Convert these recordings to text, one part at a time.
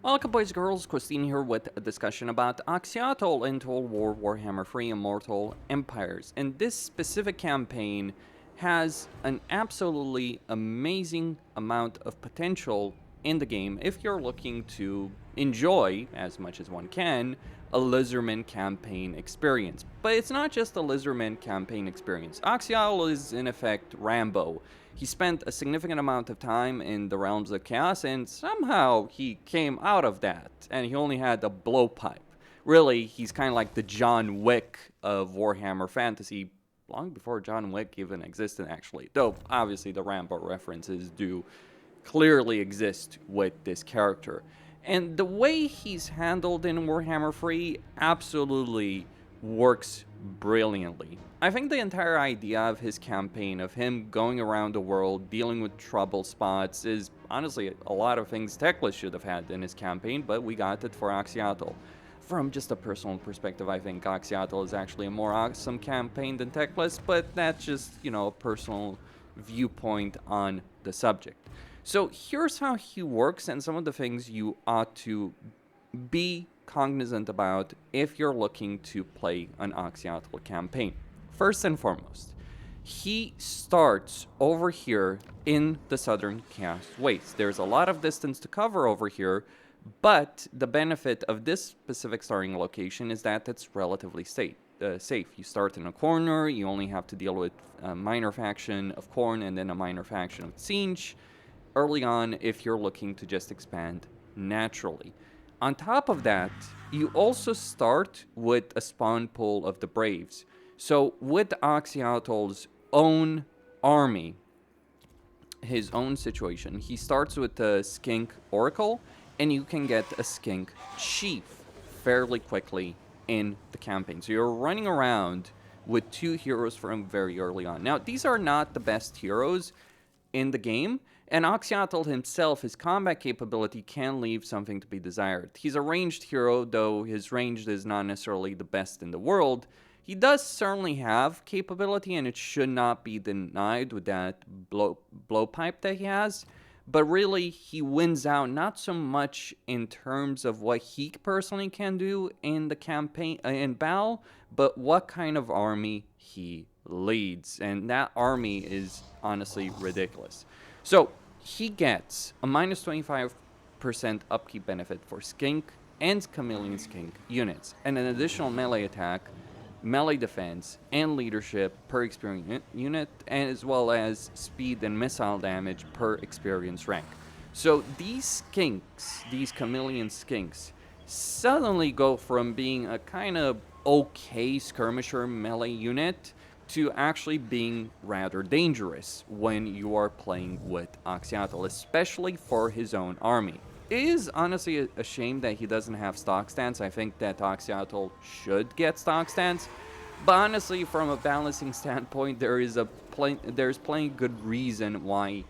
Welcome boys and girls, Costin here with a discussion about Oxyotl in Total War Warhammer 3 Immortal Empires. And this specific campaign has an absolutely amazing amount of potential in the game if you're looking to enjoy, as much as one can, a Lizardmen campaign experience. But it's not just a Lizardmen campaign experience. Oxyotl is in effect Rambo. He spent a significant amount of time in the realms of chaos, and somehow he came out of that, and he only had a blowpipe. Really, he's kind of like the John Wick of Warhammer Fantasy, long before John Wick even existed, actually. Though, obviously, the Rambo references do clearly exist with this character. And the way he's handled in Warhammer 3 absolutely works brilliantly. I think the entire idea of his campaign, of him going around the world, dealing with trouble spots, is honestly a lot of things Teclis should have had in his campaign, but we got it for Oxyotl. From just a personal perspective, I think Oxyotl is actually a more awesome campaign than Teclis, but that's just, a personal viewpoint on the subject. So here's how he works and some of the things you ought to be cognizant about if you're looking to play an Oxyotl campaign. First and foremost, he starts over here in the Southern Chaos Wastes. There's a lot of distance to cover over here, but the benefit of this specific starting location is that it's relatively safe. You start in a corner, you only have to deal with a minor faction of Khorne and then a minor faction of Tzeentch early on if you're looking to just expand naturally. On top of that, you also start with a spawn pool of the Braves. So with Oxyotl's own army, his own situation, he starts with the Skink Oracle, and you can get a Skink Chief fairly quickly in the campaign. So you're running around with two heroes from very early on. Now, these are not the best heroes in the game, and Oxyotl himself, his combat capability can leave something to be desired. He's a ranged hero, though his range is not necessarily the best in the world. He does certainly have capability, and it should not be denied with that blowpipe that he has. But really, he wins out not so much in terms of what he personally can do in the campaign, in battle, but what kind of army he leads. And that army is honestly ridiculous. So he gets a minus 25% upkeep benefit for Skink and Chameleon Skink units, and an additional melee attack, melee defense, and leadership per experience unit, and as well as speed and missile damage per experience rank. So these skinks, these Chameleon Skinks, suddenly go from being a kind of okay skirmisher melee unit to actually being rather dangerous when you are playing with Oxyotl, especially for his own army. It is honestly a shame that he doesn't have stock stance. I think that Oxyotl should get stock stance, but honestly, from a balancing standpoint, there's plenty good reason why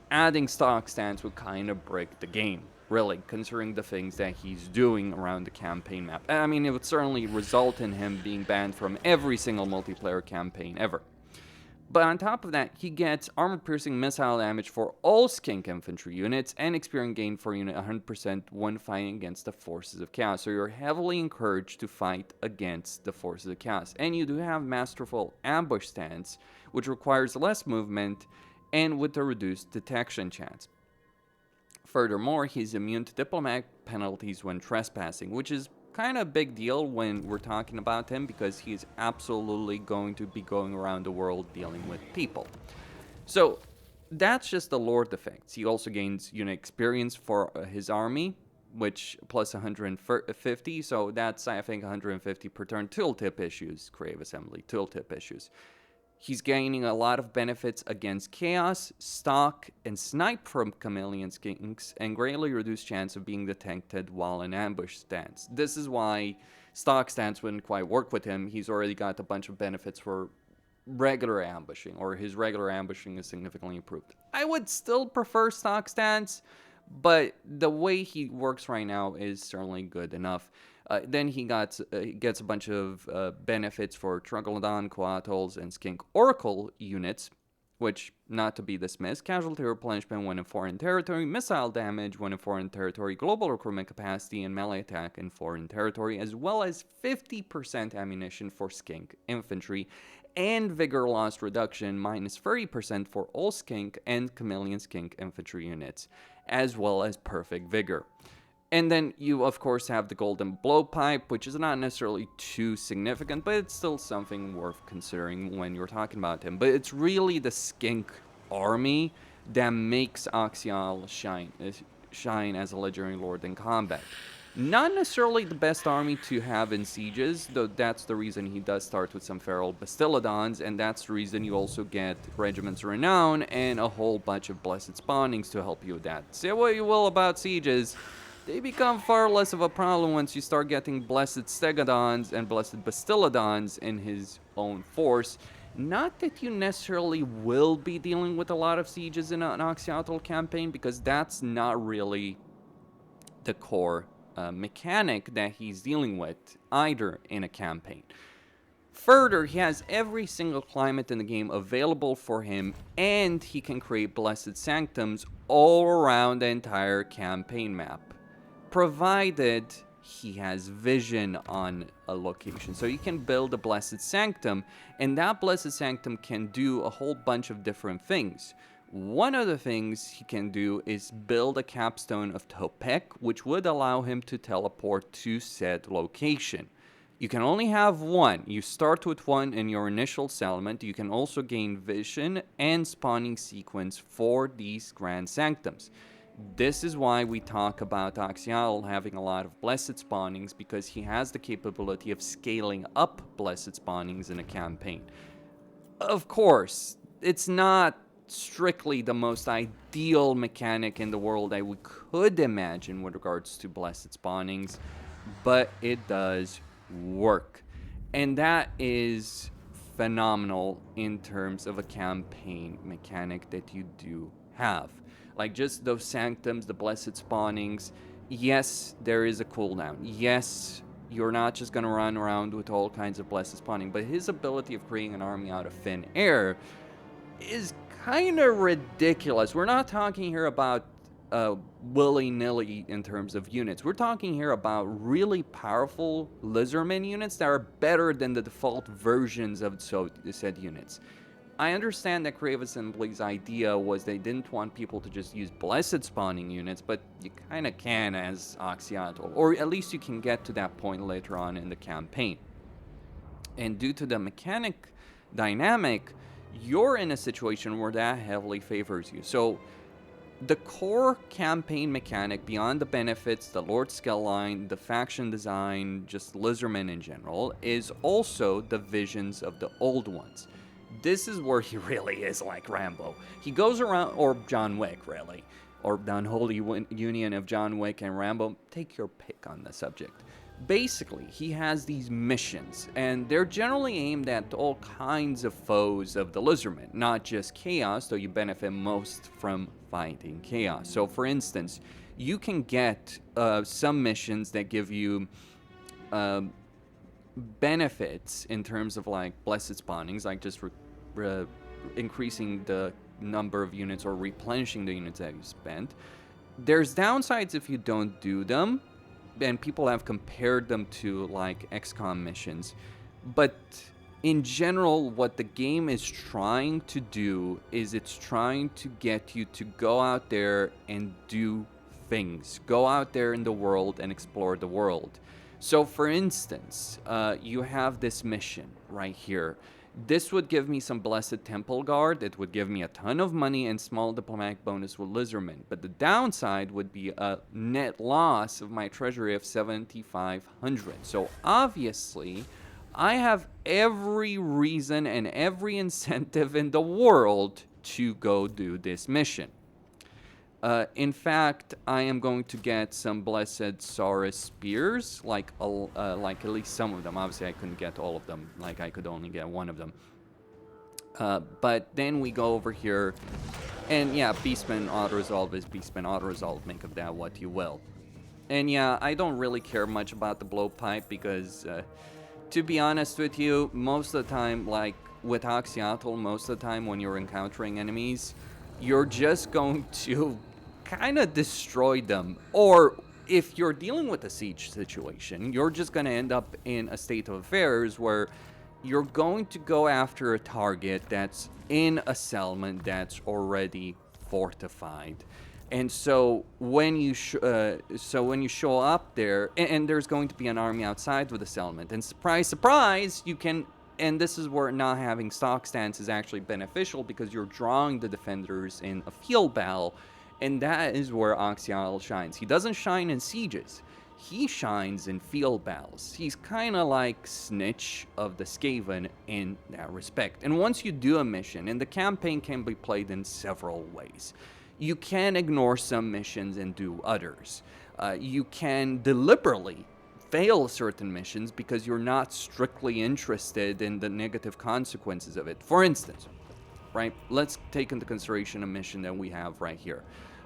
adding stock stance would kind of break the game, really, considering the things that he's doing around the campaign map. I mean, it would certainly result in him being banned from every single multiplayer campaign ever. But on top of that, he gets armor-piercing missile damage for all Skink infantry units and experience gain for unit 100% when fighting against the forces of chaos. So you're heavily encouraged to fight against the forces of chaos. And you do have Masterful Ambush stance, which requires less movement and with a reduced detection chance. Furthermore, he's immune to diplomatic penalties when trespassing, which is kind of a big deal when we're talking about him because he's absolutely going to be going around the world dealing with people. So that's just the Lord effects. He also gains unit experience for his army, which plus 150, so that's, I think, 150 per turn tooltip issues, creative assembly tooltip issues. He's gaining a lot of benefits against chaos, stalk, and snipe from Chameleon Skinks, and greatly reduced chance of being detected while in ambush stance. This is why stock stance wouldn't quite work with him. He's already got a bunch of benefits for regular ambushing, or his regular ambushing is significantly improved. I would still prefer stock stance, but the way he works right now is certainly good enough. Then he gets a bunch of benefits for Troglodyte, Coatls, and Skink Oracle units, which, not to be dismissed, casualty replenishment when in foreign territory, missile damage when in foreign territory, global recruitment capacity, and melee attack in foreign territory, as well as 50% ammunition for skink infantry, and vigor loss reduction minus 30% for all skink and chameleon skink infantry units, as well as perfect vigor. And then you, of course, have the golden blowpipe, which is not necessarily too significant, but it's still something worth considering when you're talking about him. But it's really the skink army that makes Oxyotl shine as a legendary lord in combat. Not necessarily the best army to have in sieges, though that's the reason he does start with some feral Bastillodons, and that's the reason you also get Regiments Renown and a whole bunch of Blessed Spawnings to help you with that. Say what you will about sieges, they become far less of a problem once you start getting Blessed Stegodons and Blessed Bastillodons in his own force. Not that you necessarily will be dealing with a lot of sieges in an Oxyotl campaign, because that's not really the core mechanic that he's dealing with either in a campaign. Further, he has every single climate in the game available for him, and he can create Blessed Sanctums all around the entire campaign map, provided he has vision on a location. So you can build a Blessed Sanctum, and that Blessed Sanctum can do a whole bunch of different things. One of the things he can do is build a capstone of Topek, which would allow him to teleport to said location. You can only have one. You start with one in your initial settlement. You can also gain vision and spawning sequence for these Grand Sanctums. This is why we talk about Oxyotl having a lot of Blessed Spawnings, because he has the capability of scaling up Blessed Spawnings in a campaign. Of course, it's not strictly the most ideal mechanic in the world I could imagine with regards to Blessed Spawnings, but it does work. And that is phenomenal in terms of a campaign mechanic that you do have. Like just those Sanctums, the Blessed Spawnings, yes, there is a cooldown. Yes, you're not just going to run around with all kinds of Blessed Spawning, but his ability of creating an army out of thin air is kind of ridiculous. We're not talking here about willy-nilly in terms of units. We're talking here about really powerful Lizardmen units that are better than the default versions of said units. I understand that Creative Assembly's idea was they didn't want people to just use Blessed Spawning units, but you kind of can as Oxyotl, or at least you can get to that point later on in the campaign. And due to the mechanic dynamic, you're in a situation where that heavily favors you. So the core campaign mechanic, beyond the benefits, the Lord Scale line, the faction design, just Lizardmen in general, is also the visions of the old ones. This is where he really is like Rambo. He goes around, or John Wick, really, or the unholy union of John Wick and Rambo. Take your pick on the subject. Basically, he has these missions, and they're generally aimed at all kinds of foes of the Lizardmen, not just Chaos, though you benefit most from fighting Chaos. So, for instance, you can get some missions that give you benefits in terms of like Blessed Spawnings, like just increasing the number of units or replenishing the units that you spent. There's downsides if you don't do them, and people have compared them to like XCOM missions. But in general, what the game is trying to do is it's trying to get you to go out there and do things. Go out there in the world and explore the world. So for instance, you have this mission right here. This would give me some Blessed Temple Guard. It would give me a ton of money and small diplomatic bonus with Lizardmen. But the downside would be a net loss of my treasury of 7,500. So obviously, I have every reason and every incentive in the world to go do this mission. In fact, I am going to get some Blessed Saurus Spears, like at least some of them. Obviously, I couldn't get all of them. Like, I could only get one of them. But then we go over here, and yeah, Beastman Auto-Resolve is Beastman Auto-Resolve. Make of that what you will. And yeah, I don't really care much about the blowpipe because, to be honest with you, most of the time, like, with Oxyotl, most of the time when you're encountering enemies, you're just going to kind of destroy them. Or if you're dealing with a siege situation, you're just going to end up in a state of affairs where you're going to go after a target that's in a settlement that's already fortified. And so when you show up there, and there's going to be an army outside with a settlement, and surprise, surprise, you can. And this is where not having stock stance is actually beneficial, because you're drawing the defenders in a field battle, and that is where Oxyotl shines. He doesn't shine in sieges. He shines in field battles. He's kind of like Snitch of the Skaven in that respect. And once you do a mission, and the campaign can be played in several ways. You can ignore some missions and do others. You can deliberately fail certain missions because you're not strictly interested in the negative consequences of it. For instance, right, let's take into consideration a mission that we have right here.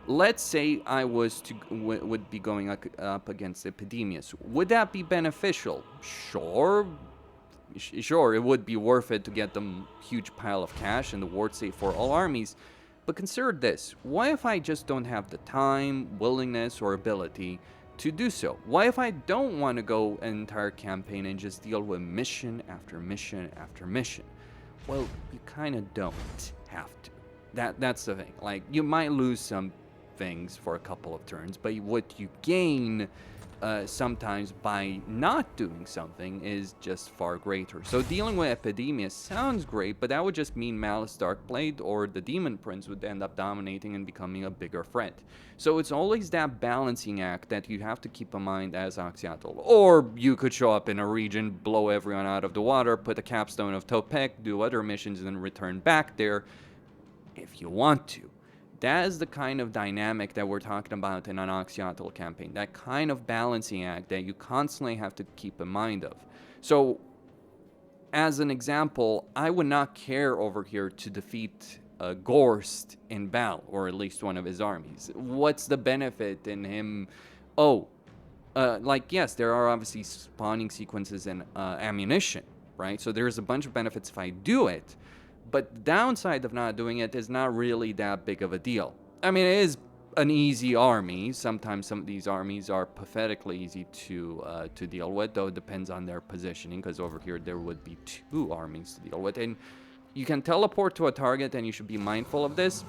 Let's say I would be going up against Epidemius. Would that be beneficial? Sure, it would be worth it to get them huge pile of cash and the ward save for all armies. But consider this: what if I just don't have the time, willingness, or ability to do so? What if I don't want to go an entire campaign and just deal with mission after mission after mission? Well, you kind of don't have to. That's the thing. Like, you might lose some things for a couple of turns, but what you gain sometimes by not doing something is just far greater. So dealing with Epidemius sounds great, but that would just mean Malice Darkblade or the Demon Prince would end up dominating and becoming a bigger threat. So it's always that balancing act that you have to keep in mind as Oxyotl. Or you could show up in a region, blow everyone out of the water, put a capstone of Topek, do other missions, and then return back there if you want to. That is the kind of dynamic that we're talking about in an Oxyotl campaign. That kind of balancing act that you constantly have to keep in mind of. So, as an example, I would not care over here to defeat Gorst in battle, or at least one of his armies. What's the benefit in him? Yes, there are obviously spawning sequences and ammunition, right? So there's a bunch of benefits if I do it. But the downside of not doing it is not really that big of a deal. I mean, it is an easy army. Sometimes some of these armies are pathetically easy to deal with, though it depends on their positioning, because over here there would be 2 armies to deal with. And you can teleport to a target, and you should be mindful of this.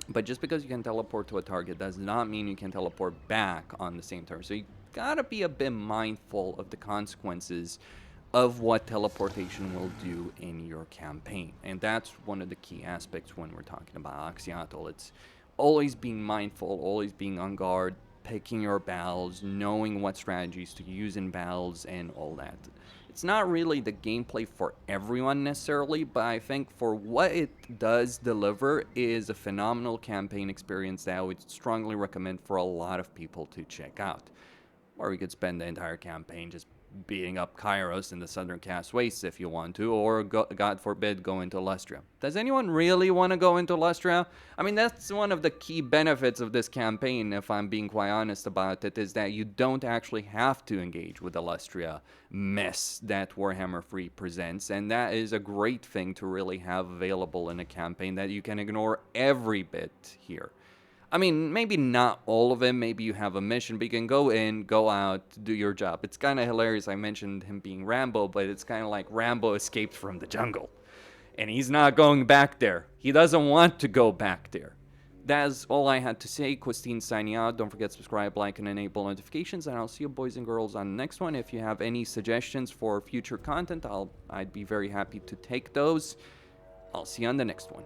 But just because you can teleport to a target does not mean you can teleport back on the same turn. So you gotta be a bit mindful of the consequences of what teleportation will do in your campaign. And that's one of the key aspects when we're talking about Oxyotl. It's always being mindful, always being on guard, picking your battles, knowing what strategies to use in battles, and all that. It's not really the gameplay for everyone necessarily, but I think for what it does deliver is a phenomenal campaign experience that I would strongly recommend for a lot of people to check out. Or we could spend the entire campaign just beating up Kairos in the Southern Cast Wastes if you want to, or God forbid, go into Lustria. Does anyone really want to go into Lustria? I mean, that's one of the key benefits of this campaign, if I'm being quite honest about it, is that you don't actually have to engage with the Lustria mess that Warhammer 3 presents, and that is a great thing to really have available in a campaign, that you can ignore every bit here. I mean, maybe not all of it. Maybe you have a mission, but you can go in, go out, do your job. It's kind of hilarious. I mentioned him being Rambo, but it's kind of like Rambo escaped from the jungle. And he's not going back there. He doesn't want to go back there. That's all I had to say. Costin signing out. Don't forget to subscribe, like, and enable notifications. And I'll see you boys and girls on the next one. If you have any suggestions for future content, I'd be very happy to take those. I'll see you on the next one.